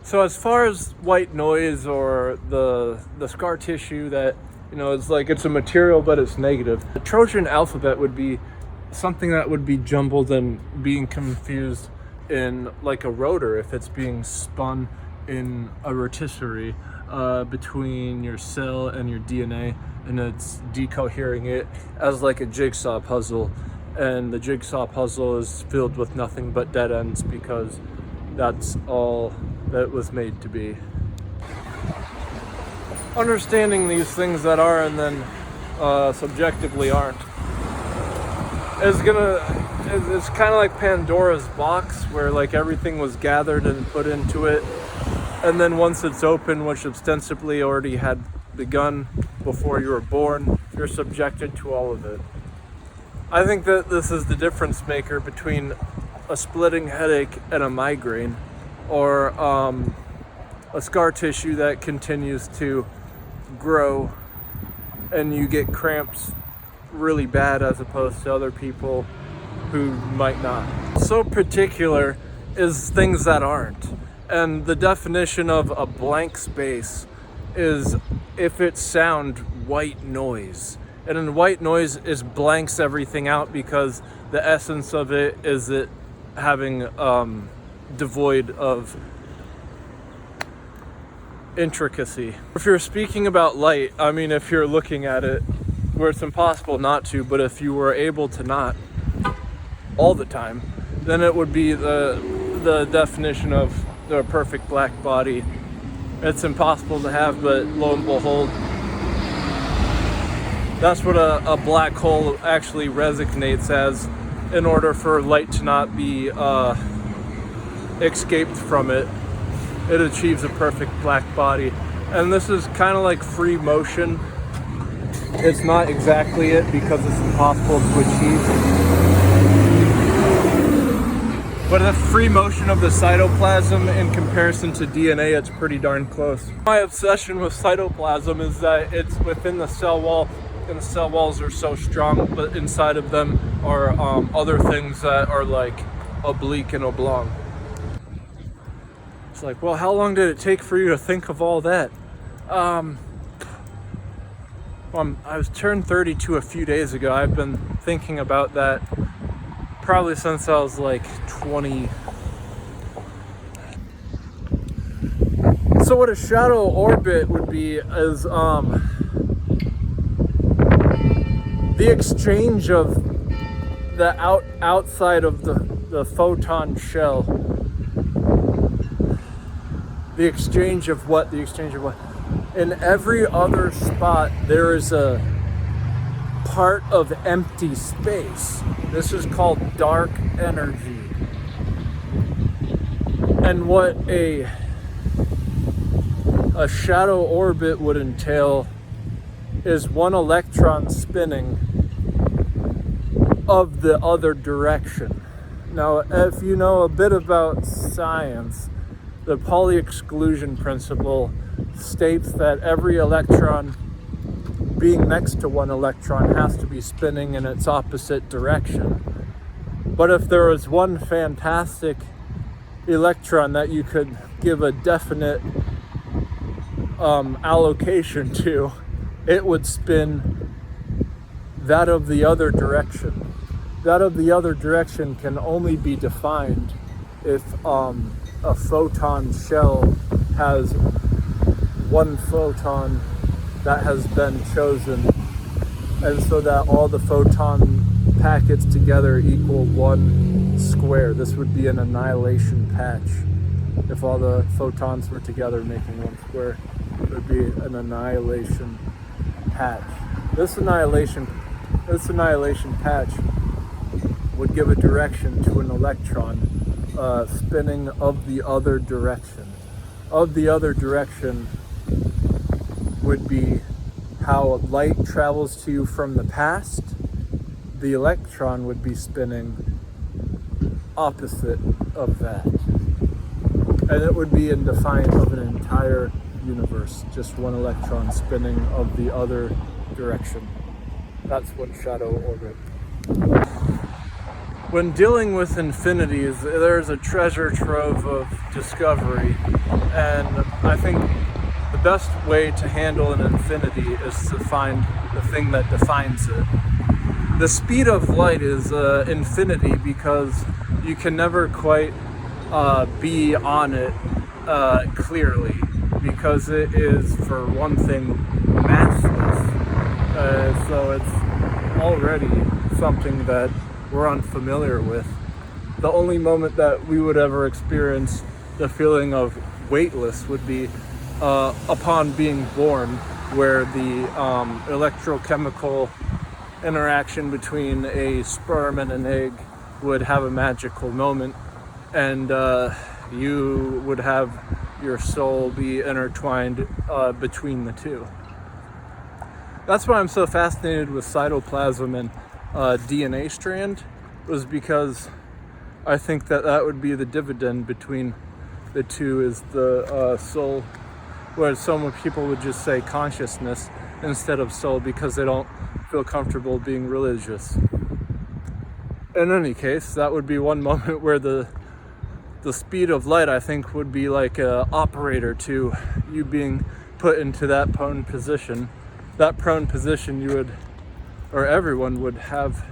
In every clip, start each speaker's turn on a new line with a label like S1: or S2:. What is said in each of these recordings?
S1: So as far as white noise or the scar tissue that, it's like it's a material but it's negative, the Trojan alphabet would be something that would be jumbled and being confused in like a rotor if it's being spun in a rotisserie between your cell and your DNA, and it's decohering it as like a jigsaw puzzle, and the jigsaw puzzle is filled with nothing but dead ends because that's all that it was made to be. Understanding these things that are and then subjectively aren't it's kind of like Pandora's box, where like everything was gathered and put into it, and then once it's open, which ostensibly already had begun before you were born, you're subjected to all of it. I think that this is the difference maker between a splitting headache and a migraine, or a scar tissue that continues to grow and you get cramps really bad, as opposed to other people who might not. So particular is things that aren't. And the definition of a blank space is if it's sound white noise. And in white noise is blanks everything out, because the essence of it is it having devoid of intricacy. If you're speaking about light, I mean, if you're looking at it where it's impossible not to, but if you were able to not all the time, then it would be the definition of the perfect black body. It's impossible to have, but lo and behold, that's what a black hole actually resonates as, in order for light to not be escaped from it. It achieves a perfect black body. And this is kind of like free motion. It's not exactly it, because it's impossible to achieve. But the free motion of the cytoplasm in comparison to DNA, it's pretty darn close. My obsession with cytoplasm is that it's within the cell wall, and the cell walls are so strong, but inside of them are other things that are like oblique and oblong. It's like, well, how long did it take for you to think of all that? I was turned 32 a few days ago. I've been thinking about that probably since I was like 20. So what a shadow orbit would be is the exchange of the outside of the photon shell. The exchange of what? In every other spot, there is a part of empty space. This is called dark energy. And what a shadow orbit would entail is one electron spinning of the other direction. Now, if you know a bit about science, the Pauli exclusion principle states that every electron being next to one electron has to be spinning in its opposite direction. But if there was one fantastic electron that you could give a definite allocation to, it would spin that of the other direction. That of the other direction can only be defined if a photon shell has one photon that has been chosen, and so that all the photon packets together equal one square. This would be an annihilation patch. If all the photons were together making one square, it would be an annihilation patch. This annihilation patch would give a direction to an electron spinning of the other direction. Of the other direction would be how light travels to you from the past. The electron would be spinning opposite of that. And it would be in defiance of an entire universe, just one electron spinning of the other direction. That's what shadow orbit. when dealing with infinities, there's a treasure trove of discovery, and I think the best way to handle an infinity is to find the thing that defines it. The speed of light is infinity because you can never quite be on it clearly, because it is, for one thing, massless. So it's already something that we're unfamiliar with. The only moment that we would ever experience the feeling of weightless would be upon being born, where the electrochemical interaction between a sperm and an egg would have a magical moment, and you would have your soul be intertwined between the two. That's why I'm so fascinated with cytoplasm and DNA strand, was because I think that would be the dividend between the two, is the soul, where some people would just say consciousness instead of soul because they don't feel comfortable being religious. In any case, that would be one moment where the speed of light, I think, would be like an operator to you being put into that prone position. That prone position, you would, or everyone would have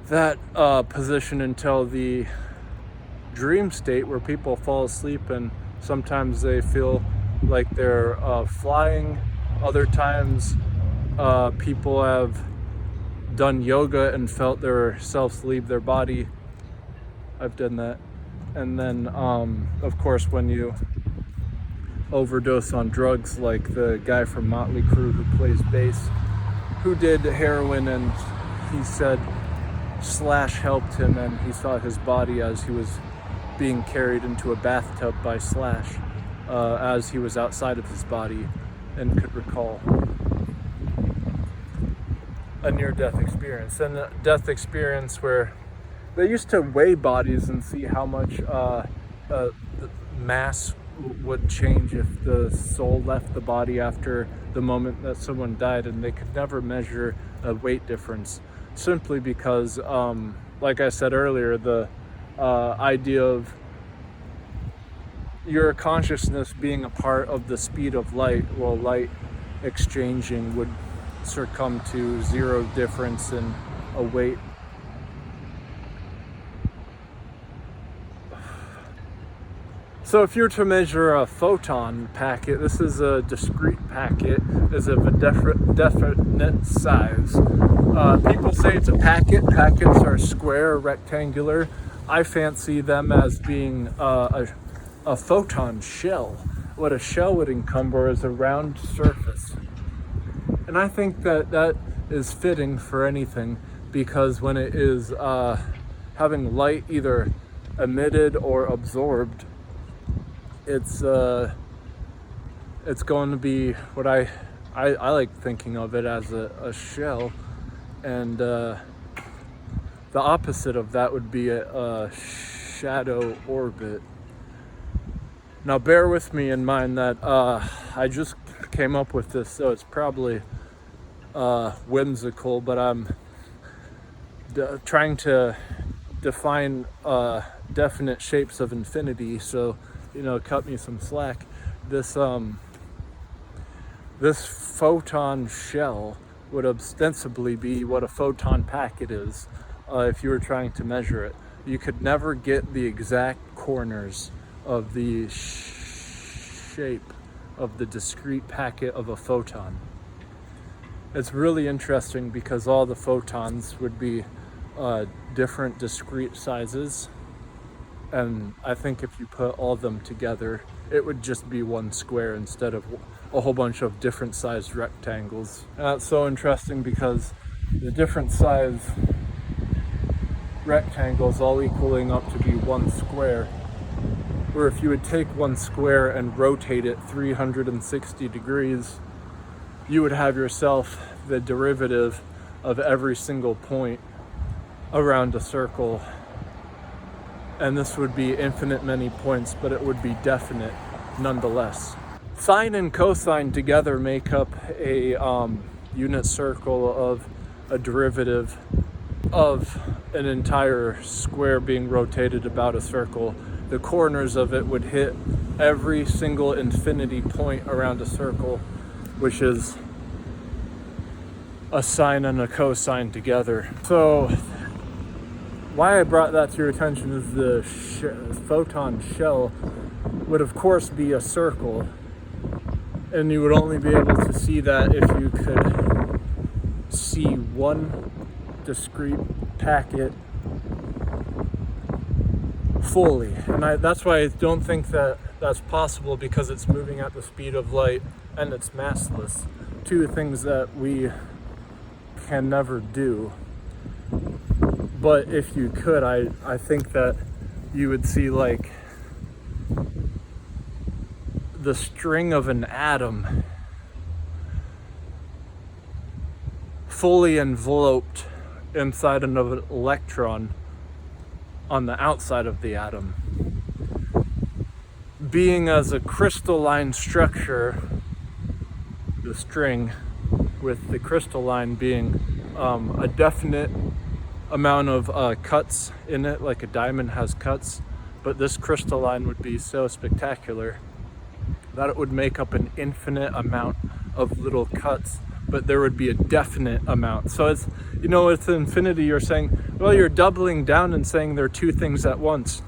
S1: that position until the dream state, where people fall asleep and sometimes they feel like they're flying. Other times people have done yoga and felt their selves leave their body. I've done that. And then of course, when you overdose on drugs, like the guy from Motley Crue who plays bass, who did heroin, and he said Slash helped him, and he saw his body as he was being carried into a bathtub by Slash, as he was outside of his body, and could recall a near-death experience. And a death experience where they used to weigh bodies and see how much the mass would change if the soul left the body after the moment that someone died, and they could never measure a weight difference, simply because, like I said earlier, the idea of your consciousness being a part of the speed of light, while light exchanging would succumb to zero difference in a weight. So if you're to measure a photon packet, this is a discrete packet, is of a definite size. People say it's a packet. Packets are square or rectangular. I fancy them as being a photon shell. What a shell would encumber is a round surface. And I think that is fitting for anything, because when it is having light either emitted or absorbed, it's going to be what I like thinking of it as a shell, and the opposite of that would be a shadow orbit. Now bear with me in mind that I just came up with this, so it's probably whimsical, but I'm trying to define definite shapes of infinity, so cut me some slack. This photon shell would ostensibly be what a photon packet is, if you were trying to measure it. You could never get the exact corners of the shape of the discrete packet of a photon. It's really interesting because all the photons would be different discrete sizes, and I think if you put all of them together, it would just be one square instead of a whole bunch of different sized rectangles. And that's so interesting because the different size rectangles all equaling up to be one square, where if you would take one square and rotate it 360 degrees, you would have yourself the derivative of every single point around a circle. And this would be infinite many points, but it would be definite nonetheless. Sine and cosine together make up a unit circle of a derivative of an entire square being rotated about a circle, the corners of it would hit every single infinity point around a circle, which is a sine and a cosine together. So why I brought that to your attention is the photon shell would of course be a circle, and you would only be able to see that if you could see one discrete packet fully. And that's why I don't think that that's possible, because it's moving at the speed of light and it's massless. Two things that we can never do. But if you could, I think that you would see like the string of an atom fully enveloped inside of an electron on the outside of the atom. Being as a crystalline structure, the string with the crystalline being a definite amount of cuts in it, like a diamond has cuts, but this crystalline would be so spectacular that it would make up an infinite amount of little cuts, but there would be a definite amount. So it's, you know, with infinity, you're saying, well, you're doubling down and saying there are two things at once.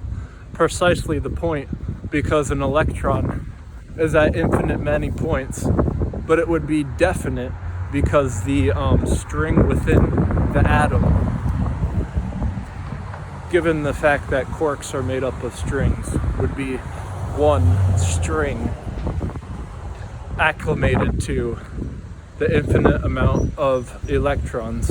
S1: Precisely the point, because an electron is at infinite many points, but it would be definite because the string within the atom, given the fact that quarks are made up of strings, would be one string acclimated to the infinite amount of electrons.